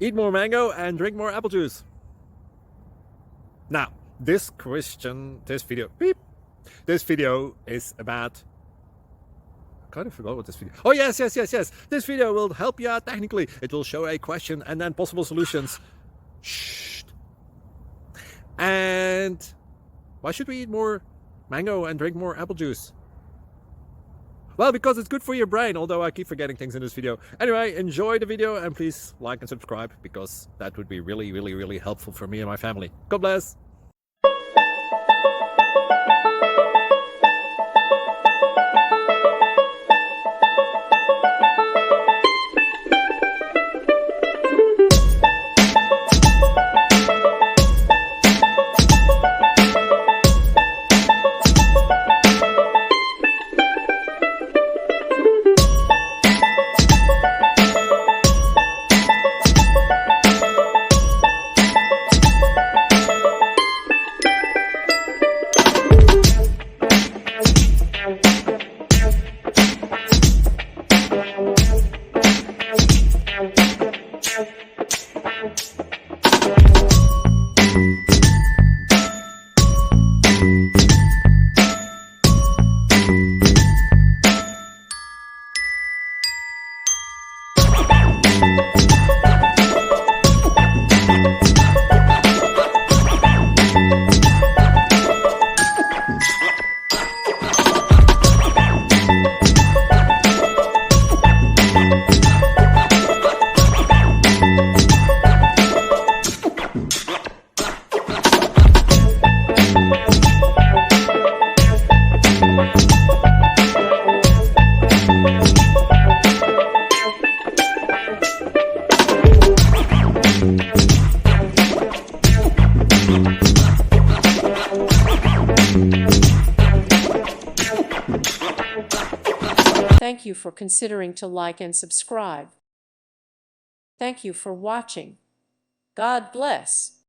Eat more mango and drink more apple juice. Now, this video is about... I kind of forgot what this video... Oh, yes. This video will help you out technically. It will show a question and then possible solutions. Shh. And why should we eat more mango and drink more apple juice? Well, because it's good for your brain, although I keep forgetting things in this video. Anyway, enjoy the video and please like and subscribe, because that would be really helpful for me and my family. God bless! Thank you for considering to like and subscribe. Thank you for watching. God bless.